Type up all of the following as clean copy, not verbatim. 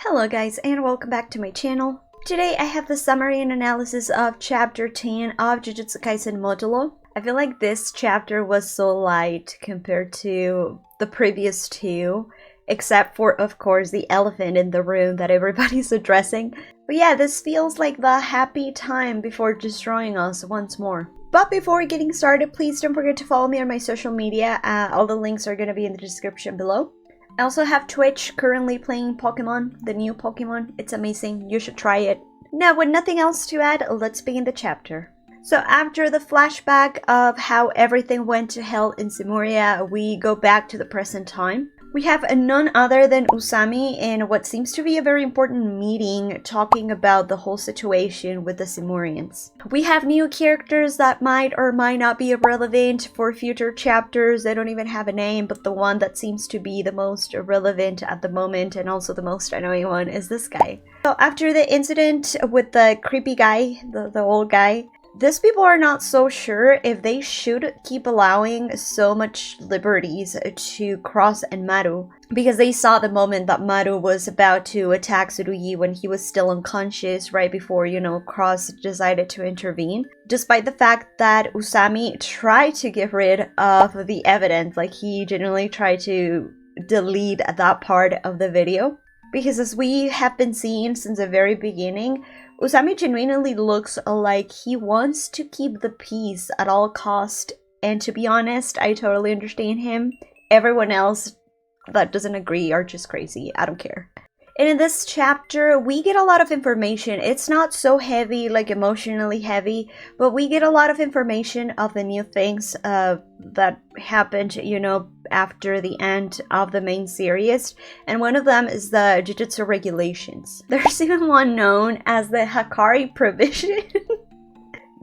Hello guys and welcome back to my channel. Today I have the summary and analysis of chapter 10 of Jujutsu Kaisen Modulo. I feel like this chapter was so light compared to the previous two, except for of course the elephant in the room that everybody's addressing. But yeah, this feels like the happy time before destroying us once more. But before getting started, please don't forget to follow me on my social media. All the links are going to be in the description below. I also have Twitch, currently playing Pokemon, the new Pokemon. It's amazing, you should try it. Now, with nothing else to add, let's begin the chapter. So after the flashback of how everything went to hell in Simuria, we go back to the present time. We have none other than Usami in what seems to be a very important meeting talking about the whole situation with the Simurians. We have new characters that might or might not be relevant for future chapters. They don't even have a name, but the one that seems to be the most relevant at the moment and also the most annoying one is this guy. So after the incident with the creepy guy, the old guy, these people are not so sure if they should keep allowing so much liberties to Cross and Maru, because they saw the moment that Maru was about to attack Tsurugi when he was still unconscious right before, Cross decided to intervene. Despite the fact that Usami tried to get rid of the evidence, like he genuinely tried to delete that part of the video. Because as we have been seeing since the very beginning, Usami genuinely looks like he wants to keep the peace at all cost, and to be honest, I totally understand him. Everyone else that doesn't agree are just crazy. I don't care. And in this chapter, we get a lot of information. It's not so heavy, like emotionally heavy, but we get a lot of information of the new things that happened, after the end of the main series. And one of them is the Jujutsu regulations. There's even one known as the Hakari provision.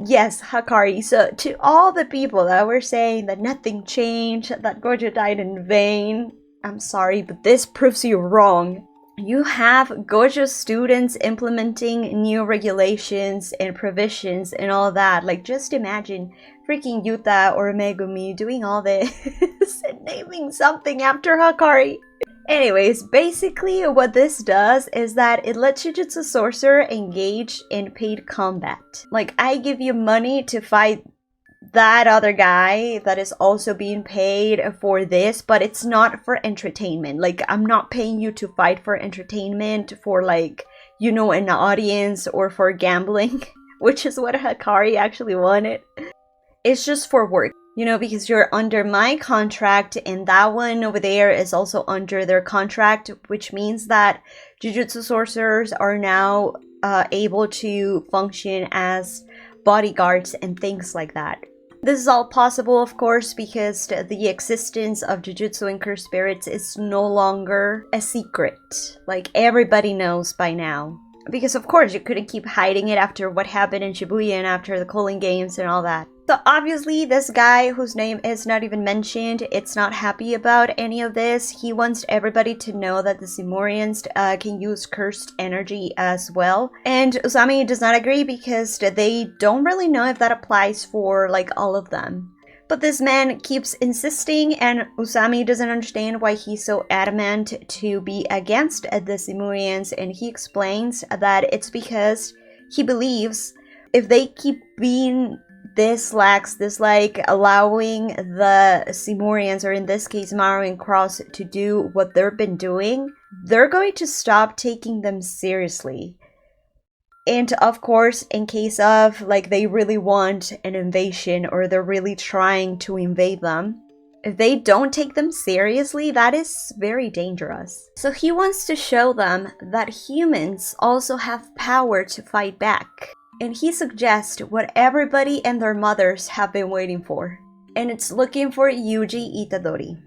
Yes, Hakari. So to all the people that were saying that nothing changed, that Gojo died in vain, I'm sorry, but this proves you wrong. You have Gojo students implementing new regulations and provisions and all that. Like, just imagine freaking Yuta or Megumi doing all this and naming something after Hakari. Anyways, basically what this does is that it lets Jujutsu Sorcerer engage in paid combat. Like, I give you money to fight that other guy that is also being paid for this, but it's not for entertainment. Like, I'm not paying you to fight for entertainment, for like, an audience, or for gambling, which is what Hakari actually wanted. It's just for work, because you're under my contract, and that one over there is also under their contract, which means that Jujutsu Sorcerers are now able to function as bodyguards and things like that. This is all possible, of course, because the existence of Jujutsu and Cursed Spirits is no longer a secret. Like, everybody knows by now. Because, of course, you couldn't keep hiding it after what happened in Shibuya and after the Culling Games and all that. So, obviously, this guy, whose name is not even mentioned, it's not happy about any of this. He wants everybody to know that the Simurians can use cursed energy as well. And Usami does not agree because they don't really know if that applies for, like, all of them. But this man keeps insisting, and Usami doesn't understand why he's so adamant to be against the Simurians, and he explains that it's because he believes if they keep being this lax, allowing the Simurians, or in this case Maru and Cross, to do what they've been doing, they're going to stop taking them seriously. And of course, in case of, like, they really want an invasion, or they're really trying to invade them, if they don't take them seriously, that is very dangerous. So he wants to show them that humans also have power to fight back. And he suggests what everybody and their mothers have been waiting for. And it's looking for Yuji Itadori.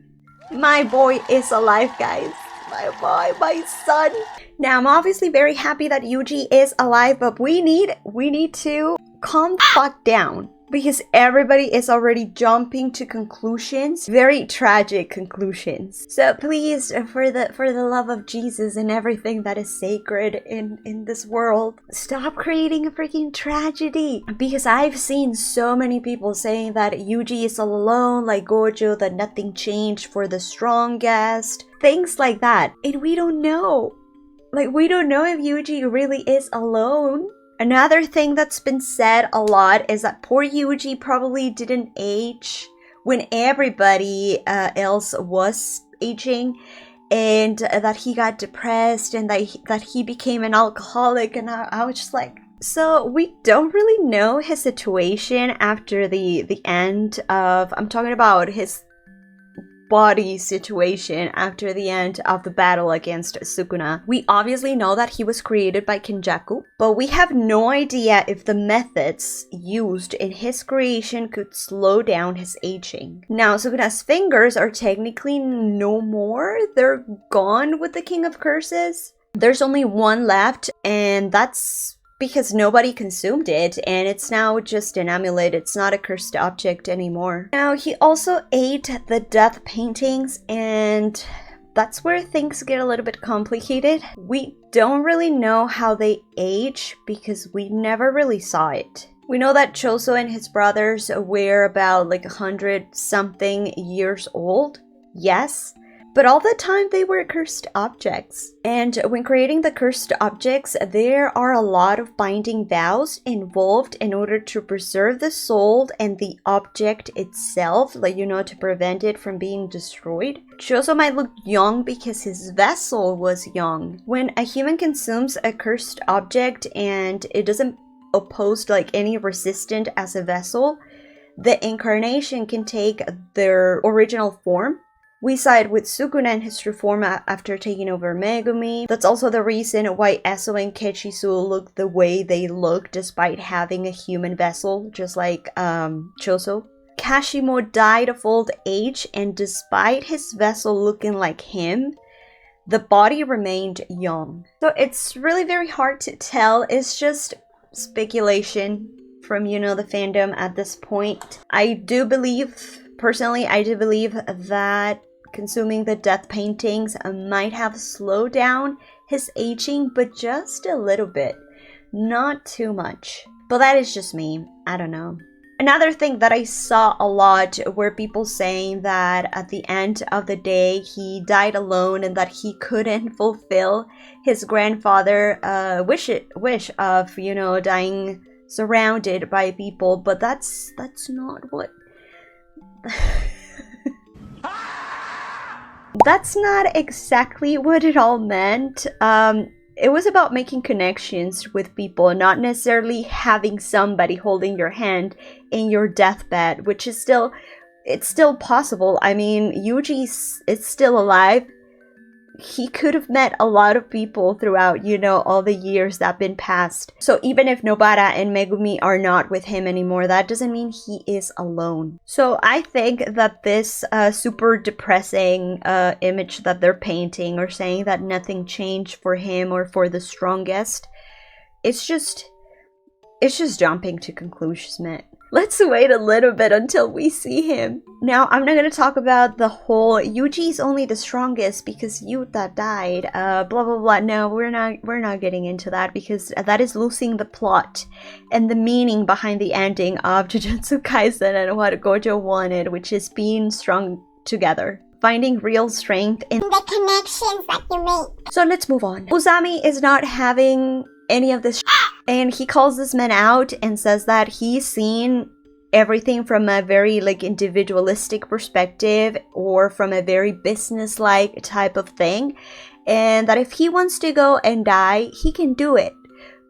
My boy is alive, guys. My boy, my son. Now, I'm obviously very happy that Yuji is alive, but we need to calm the fuck down. Because everybody is already jumping to conclusions, very tragic conclusions. So please, for the love of Jesus and everything that is sacred in this world, stop creating a freaking tragedy. Because I've seen so many people saying that Yuji is all alone, like Gojo, that nothing changed for the strongest, things like that. And we don't know. Like, we don't know if Yuji really is alone. Another thing that's been said a lot is that poor Yuji probably didn't age when everybody else was aging, and that he got depressed and that he became an alcoholic. And I was just like, so we don't really know his situation after the end of, I'm talking about his body situation after the end of the battle against Sukuna. We obviously know that he was created by Kenjaku, but we have no idea if the methods used in his creation could slow down his aging. Now, Sukuna's fingers are technically no more. They're gone with the King of Curses. There's only one left, and that's because nobody consumed it, and it's now just an amulet. It's not a cursed object anymore. Now, he also ate the death paintings, and that's where things get a little bit complicated. We don't really know how they age because we never really saw it. We know that Choso and his brothers were about like 100-something years old. Yes. But all the time they were cursed objects. And when creating the cursed objects, there are a lot of binding vows involved in order to preserve the soul and the object itself, like, you know, to prevent it from being destroyed. Choso might look young because his vessel was young. When a human consumes a cursed object and it doesn't oppose like any resistance as a vessel, the incarnation can take their original form. We saw it with Sukuna and his true form after taking over Megumi. That's also the reason why Eso and Kechisu look the way they look despite having a human vessel, just like Choso. Kashimo died of old age, and despite his vessel looking like him, the body remained young. So it's really very hard to tell. It's just speculation from, you know, the fandom at this point. Personally, I do believe that consuming the death paintings might have slowed down his aging, but just a little bit. Not too much. But that is just me. I don't know. Another thing that I saw a lot were people saying that at the end of the day, he died alone and that he couldn't fulfill his grandfather's wish of, you know, dying surrounded by people. But that's not what... That's not exactly what it all meant. It was about making connections with people, not necessarily having somebody holding your hand in your deathbed, which is still possible. I mean, Yuji is still alive. He could have met a lot of people throughout, you know, all the years that have been passed. So even if Nobara and Megumi are not with him anymore, that doesn't mean he is alone. So I think that this super depressing image that they're painting or saying that nothing changed for him or for the strongest, it's just jumping to conclusions, man. Let's wait a little bit until we see him. Now, I'm not going to talk about the whole Yuji is only the strongest because Yuta died, blah blah blah. No, we're not getting into that because that is losing the plot and the meaning behind the ending of Jujutsu Kaisen and what Gojo wanted, which is being strong together. Finding real strength in the connections that you make. So let's move on. Uzami is not having any of this and he calls this man out and says that he's seen everything from a very like individualistic perspective or from a very business-like type of thing, and that if he wants to go and die, he can do it.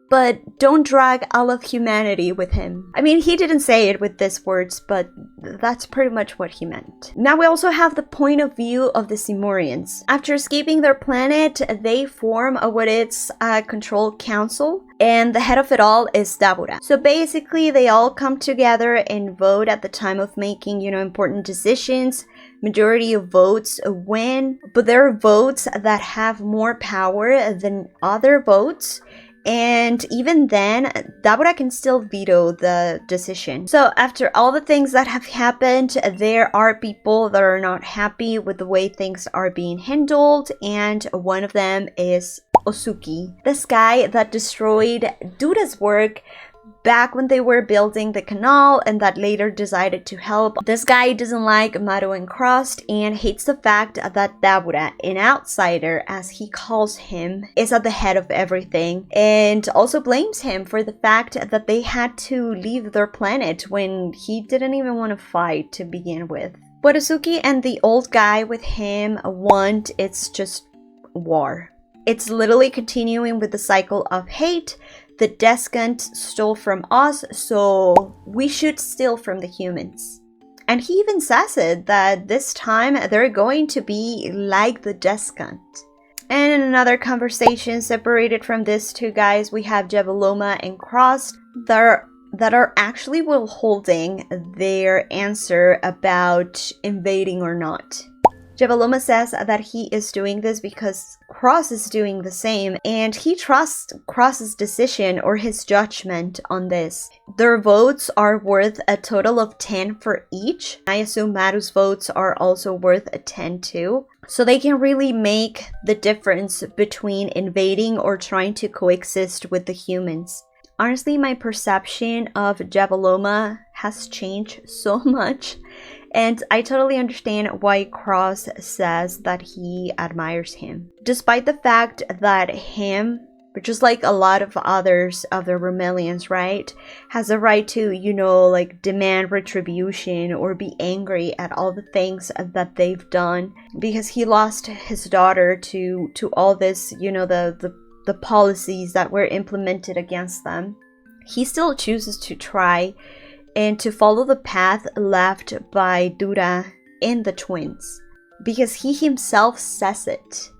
But don't drag all of humanity with him. I mean, he didn't say it with these words, but that's pretty much what he meant. Now we also have the point of view of the Simurians. After escaping their planet, they form what is a control council, and the head of it all is Dabura. So basically, they all come together and vote at the time of making, you know, important decisions. Majority of votes win, but there are votes that have more power than other votes. And even then, Dabura can still veto the decision. So after all the things that have happened, there are people that are not happy with the way things are being handled. And one of them is Osuki, this guy that destroyed Duda's work back when they were building the canal and that later decided to help. This guy doesn't like Maru and Cross and hates the fact that Dabura, an outsider as he calls him, is at the head of everything, and also blames him for the fact that they had to leave their planet when he didn't even want to fight to begin with. What Ozuki and the old guy with him want, it's just war. It's literally continuing with the cycle of hate. The Descant stole from us, so we should steal from the humans. And he even says it, that this time they're going to be like the Descant. And in another conversation separated from these two guys, we have Jabuloma and Cross that are actually withholding their answer about invading or not. Jabuloma says that he is doing this because Cross is doing the same, and he trusts Cross's decision or his judgment on this. Their votes are worth a total of 10 for each. I assume Maru's votes are also worth a 10 too. So they can really make the difference between invading or trying to coexist with the humans. Honestly, my perception of Jabuloma has changed so much. And I totally understand why Cross says that he admires him. Despite the fact that him, just like a lot of others of the Romelians, right, has a right to, like demand retribution or be angry at all the things that they've done. Because he lost his daughter to all this, the policies that were implemented against them. He still chooses to try and to follow the path left by Dura and the twins. Because he himself says it.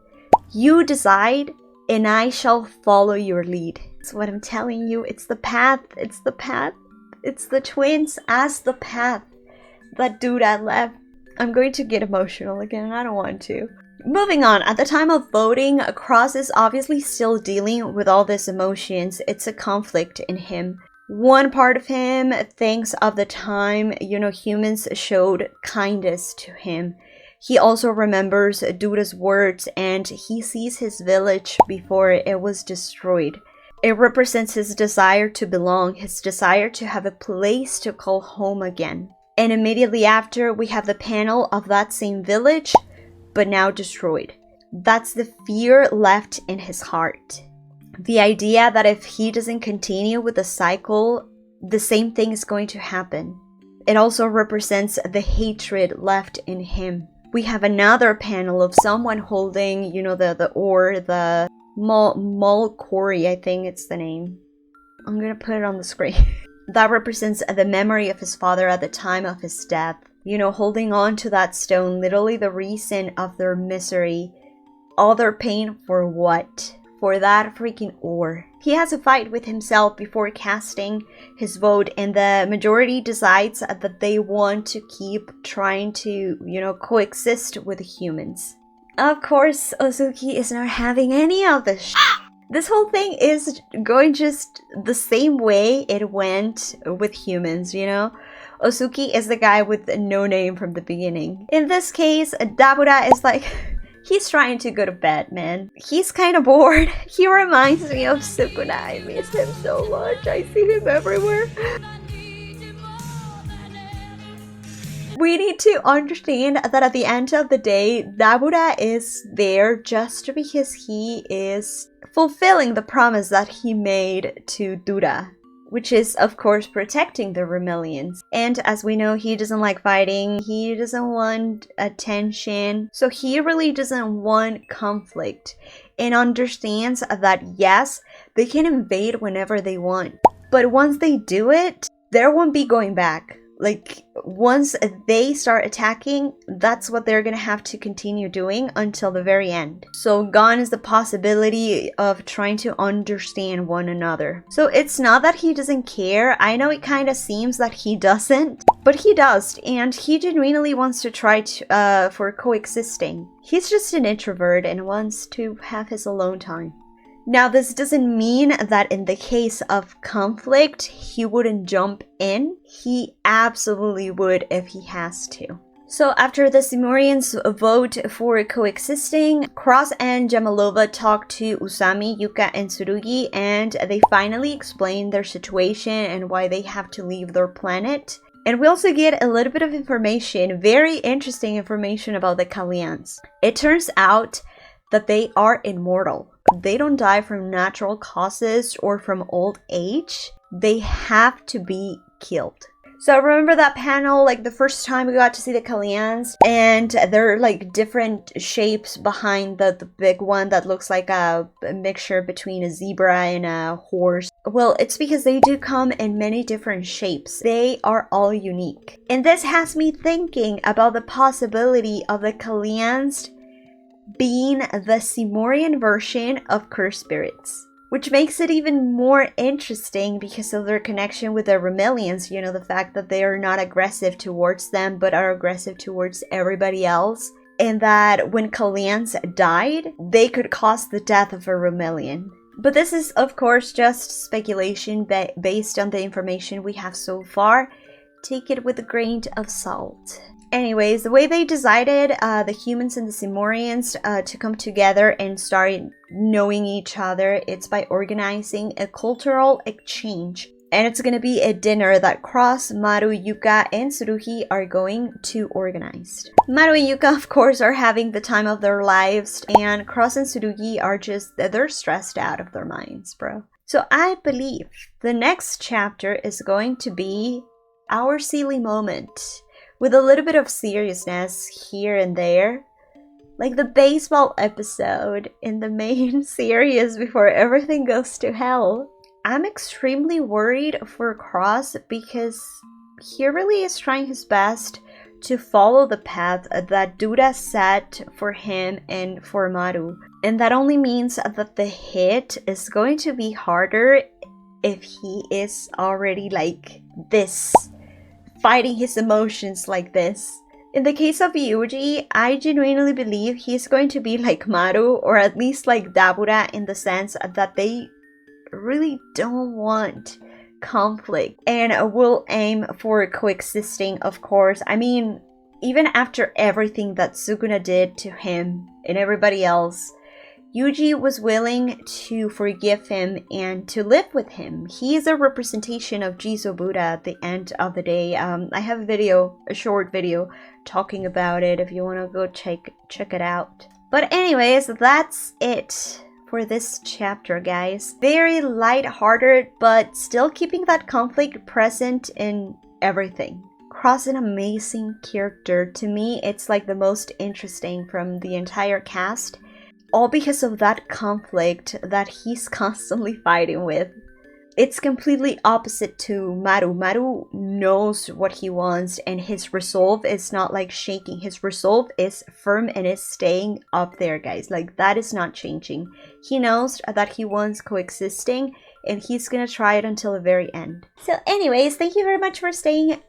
You decide and I shall follow your lead. That's what I'm telling you. It's the path. It's the path. It's the twins as the path that Dura left. I'm going to get emotional again. I don't want to. Moving on, at the time of voting, Cross is obviously still dealing with all these emotions. It's a conflict in him. One part of him thinks of the time, humans showed kindness to him. He also remembers Dura's words and he sees his village before it was destroyed. It represents his desire to belong, his desire to have a place to call home again. And immediately after, we have the panel of that same village, but now destroyed. That's the fear left in his heart. The idea that if he doesn't continue with the cycle, the same thing is going to happen. It also represents the hatred left in him. We have another panel of someone holding, the ore, the Molkori, I think it's the name. I'm gonna put it on the screen. That represents the memory of his father at the time of his death. Holding on to that stone, literally the reason of their misery. All their pain for what? For that freaking ore. He has a fight with himself before casting his vote, and the majority decides that they want to keep trying to, coexist with humans. Of course, Ozuki is not having any of this shit. This whole thing is going just the same way it went with humans, Ozuki is the guy with no name from the beginning. In this case, Dabura is like... He's trying to go to bed, man. He's kind of bored. He reminds me of Sukuna. I miss him so much. I see him everywhere. We need to understand that at the end of the day, Dabura is there just because he is fulfilling the promise that he made to Dura, which is, of course, protecting the Romelians. And as we know, he doesn't like fighting, he doesn't want attention, so he really doesn't want conflict, and understands that yes, they can invade whenever they want, but once they do it, there won't be going back. Like, once they start attacking, that's what they're gonna have to continue doing until the very end. So gone is the possibility of trying to understand one another. So it's not that he doesn't care. I know it kind of seems that he doesn't, but he does, and he genuinely wants to try for coexisting. He's just an introvert and wants to have his alone time. Now, this doesn't mean that in the case of conflict, he wouldn't jump in. He absolutely would if he has to. So after the Simurians vote for coexisting, Cross and Jamalova talk to Usami, Yuka, and Tsurugi, and they finally explain their situation and why they have to leave their planet. And we also get a little bit of information, very interesting information about the Kalians. It turns out that they are immortal. They don't die from natural causes or from old age. They have to be killed. So remember that panel, like the first time we got to see the Kalians, and they're like different shapes behind the big one that looks like a mixture between a zebra and a horse. Well, it's because they do come in many different shapes. They are all unique. And this has me thinking about the possibility of the Kalians being the Simorian version of cursed spirits. Which makes it even more interesting because of their connection with the Romillians, you know, the fact that they are not aggressive towards them but are aggressive towards everybody else. And that when Kalians died, they could cause the death of a Romillian. But this is, of course, just speculation based on the information we have so far. Take it with a grain of salt. Anyways, the way they decided, the humans and the Simorians, to come together and start knowing each other, it's by organizing a cultural exchange. And it's gonna be a dinner that Cross, Maru, Yuka, and Tsurugi are going to organize. Maru and Yuka, of course, are having the time of their lives, and Cross and Tsurugi are they're stressed out of their minds, bro. So I believe the next chapter is going to be our silly moment. With a little bit of seriousness here and there. Like the baseball episode in the main series before everything goes to hell. I'm extremely worried for Cross because he really is trying his best to follow the path that Duda set for him and for Maru. And that only means that the hit is going to be harder if he is already like this. Fighting his emotions like this. In the case of Yuji, I genuinely believe he's going to be like Maru, or at least like Dabura, in the sense that they really don't want conflict and will aim for coexisting, of course. I mean, even after everything that Sukuna did to him and everybody else, Yuji was willing to forgive him and to live with him. He is a representation of Jizo Buddha at the end of the day. I have a short video talking about it if you want to go check it out. But anyways, that's it for this chapter, guys. Very light-hearted, but still keeping that conflict present in everything. Cross an amazing character. To me, it's like the most interesting from the entire cast. All because of that conflict that he's constantly fighting with. It's completely opposite to Maru. Maru knows what he wants and his resolve is not like shaking. His resolve is firm and is staying up there, guys. Like that is not changing. He knows that he wants coexisting and he's gonna try it until the very end. So anyways, thank you very much for staying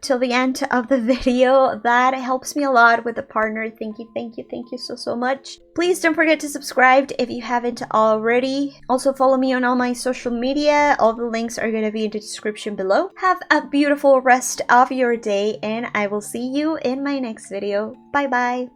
till the end of the video. That helps me a lot with a partner. Thank you so much. Please don't forget to subscribe if you haven't already. Also follow me on all my social media. All the links are gonna be in the description below. Have a beautiful rest of your day and I will see you in my next video. Bye bye.